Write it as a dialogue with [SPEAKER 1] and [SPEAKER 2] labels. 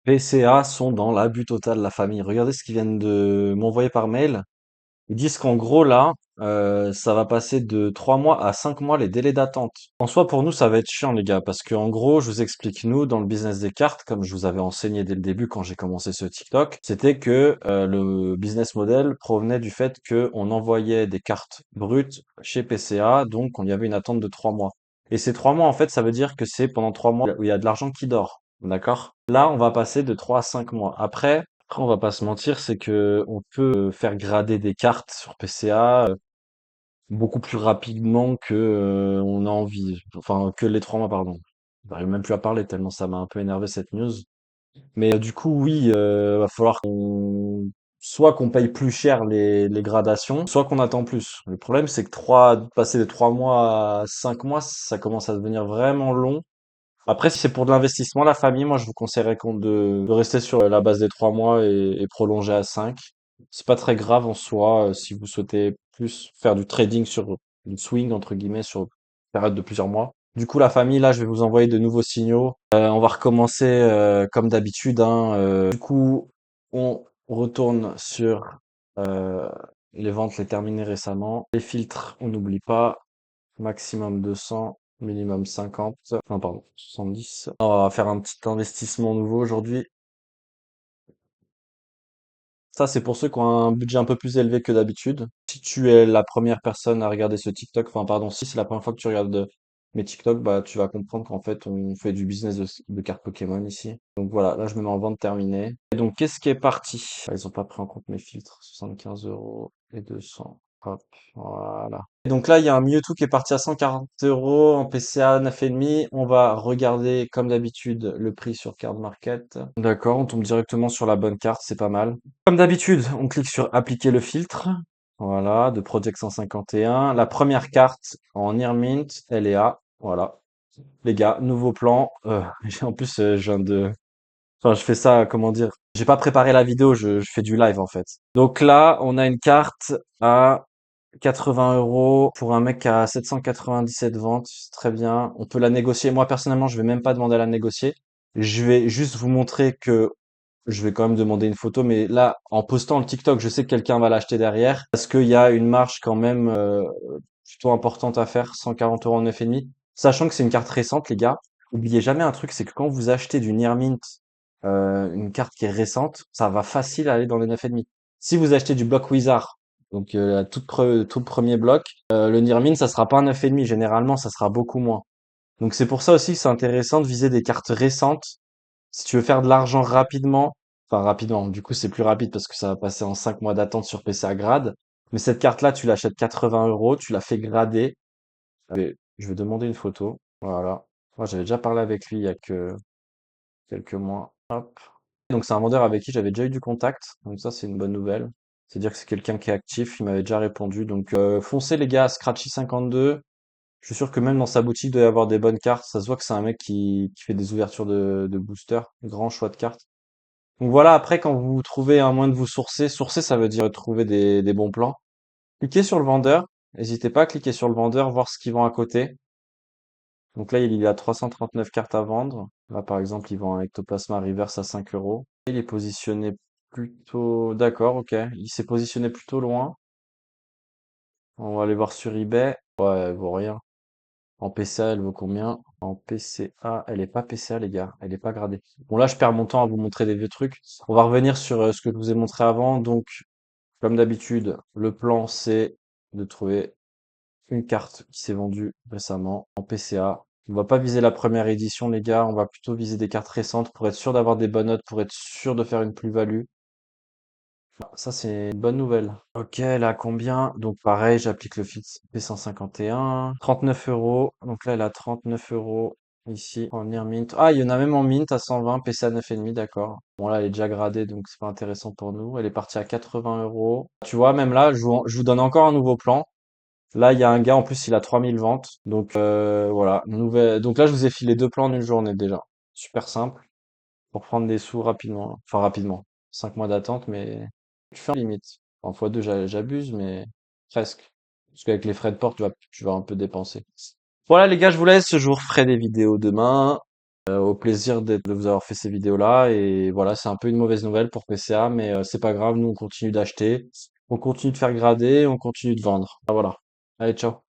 [SPEAKER 1] PCA sont dans l'abus total, la famille. Regardez ce qu'ils viennent de m'envoyer par mail. Ils disent qu'en gros, là, ça va passer de 3 mois à 5 mois les délais d'attente. En soi, pour nous, ça va être chiant, les gars, parce que en gros, je vous explique, nous, dans le business des cartes, comme je vous avais enseigné dès le début quand j'ai commencé ce TikTok, c'était que le business model provenait du fait que on envoyait des cartes brutes chez PCA, donc on y avait une attente de 3 mois. Et ces 3 mois, en fait, ça veut dire que c'est pendant 3 mois où il y a de l'argent qui dort. D'accord? Là, on va passer de 3 à 5 mois. Après, on va pas se mentir, c'est que on peut faire grader des cartes sur PCA beaucoup plus rapidement que on a envie. Enfin, que les 3 mois, pardon. J'arrive même plus à parler tellement ça m'a un peu énervé cette news. Mais du coup, oui, va falloir qu'on soit qu'on paye plus cher les gradations, soit qu'on attend plus. Le problème, c'est que passer de 3 mois à 5 mois, ça commence à devenir vraiment long. Après, si c'est pour de l'investissement, la famille, moi, je vous conseillerais de rester sur la base des 3 mois et prolonger à 5. C'est pas très grave en soi, si vous souhaitez plus faire du trading sur une swing, entre guillemets, sur une période de plusieurs mois. Du coup, la famille, là, je vais vous envoyer de nouveaux signaux. On va recommencer comme d'habitude, hein. Du coup, on retourne sur euh, les ventes, les terminées récemment. Les filtres, on n'oublie pas. Maximum 200, minimum 50. Non, pardon, 70. On va faire un petit investissement nouveau aujourd'hui. Ça, c'est pour ceux qui ont un budget un peu plus élevé que d'habitude. Si tu es la première personne à regarder ce TikTok, enfin, pardon, si c'est la première fois que tu regardes mes TikTok, bah, tu vas comprendre qu'en fait, on fait du business de cartes Pokémon ici. Donc voilà, là, je me mets en vente terminée. Et donc, qu'est-ce qui est parti? Ah, ils ont pas pris en compte mes filtres. 75 euros et 200. Hop, voilà. Et donc là, il y a un Mewtwo qui est parti à 140 euros en PCA 9,5. On va regarder, comme d'habitude, le prix sur Card Market. D'accord, on tombe directement sur la bonne carte, c'est pas mal. Comme d'habitude, on clique sur appliquer le filtre. Voilà, de Project 151. La première carte en Near Mint, elle est à, voilà. Les gars, nouveau plan. En plus, je viens de, enfin, je fais ça, comment dire? J'ai pas préparé la vidéo, je fais du live en fait. Donc là, on a une carte à 80 euros pour un mec qui a 797 ventes. C'est très bien. On peut la négocier. Moi, personnellement, je vais même pas demander à la négocier. Je vais juste vous montrer que je vais quand même demander une photo, mais là, en postant le TikTok, je sais que quelqu'un va l'acheter derrière parce qu'il y a une marge quand même plutôt importante à faire, 140 euros en 9,5. Sachant que c'est une carte récente, les gars. Oubliez jamais un truc, c'est que quand vous achetez du Near Mint, une carte qui est récente, ça va facile aller dans les 9,5. Si vous achetez du Block Wizard, donc la tout premier bloc, le Near Mint, ça sera pas un 9,5. Généralement, ça sera beaucoup moins. Donc c'est pour ça aussi que c'est intéressant de viser des cartes récentes si tu veux faire de l'argent rapidement, enfin rapidement, du coup c'est plus rapide parce que ça va passer en 5 mois d'attente sur PCA grade. Mais cette carte-là, tu l'achètes 80 euros, tu la fais grader. Je vais demander une photo. Voilà. Moi, j'avais déjà parlé avec lui il y a que quelques mois. Hop. Donc c'est un vendeur avec qui j'avais déjà eu du contact. Donc ça, c'est une bonne nouvelle. C'est-à-dire que c'est quelqu'un qui est actif. Il m'avait déjà répondu. Donc foncez les gars, Scratchy52. Je suis sûr que même dans sa boutique, il doit y avoir des bonnes cartes. Ça se voit que c'est un mec qui fait des ouvertures de booster. Grand choix de cartes. Donc voilà, après, quand vous trouvez un moyen de vous sourcer, ça veut dire trouver des bons plans. Cliquez sur le vendeur. N'hésitez pas à cliquer sur le vendeur, voir ce qu'ils vend à côté. Donc là, il y a 339 cartes à vendre. Là, par exemple, ils vendent un Ectoplasma Reverse à 5 euros. Il est positionné plutôt... D'accord, ok. Il s'est positionné plutôt loin. On va aller voir sur eBay. Ouais, elle vaut rien. En PCA, elle vaut combien? En PCA, elle est pas PCA, les gars. Elle est pas gradée. Bon, là, je perds mon temps à vous montrer des vieux trucs. On va revenir sur ce que je vous ai montré avant. Donc, comme d'habitude, le plan, c'est de trouver une carte qui s'est vendue récemment en PCA. On va pas viser la première édition, les gars. On va plutôt viser des cartes récentes pour être sûr d'avoir des bonnes notes, pour être sûr de faire une plus-value. Ça, c'est une bonne nouvelle. Ok, là, combien? Donc, pareil, j'applique le fixe P151. 39 euros. Donc là, elle a 39 euros ici en near mint. Ah, il y en a même en mint à 120, PCA 9,5, d'accord. Bon, là, elle est déjà gradée, donc c'est pas intéressant pour nous. Elle est partie à 80 euros. Tu vois, même là, je vous donne encore un nouveau plan. Là, il y a un gars, en plus, il a 3000 ventes. Donc, voilà. Donc là, je vous ai filé deux plans en une journée déjà. Super simple. Pour prendre des sous rapidement. Enfin, rapidement. 5 mois d'attente, mais tu fais en limite. En fois deux, j'abuse, mais presque. Parce qu'avec les frais de port, tu vas un peu dépenser. Voilà, les gars, je vous laisse. Je vous referai des vidéos demain. Au plaisir de vous avoir fait ces vidéos-là. Et voilà, c'est un peu une mauvaise nouvelle pour PCA, mais c'est pas grave, nous on continue d'acheter, on continue de faire grader, on continue de vendre. Ah, voilà. Allez, ciao.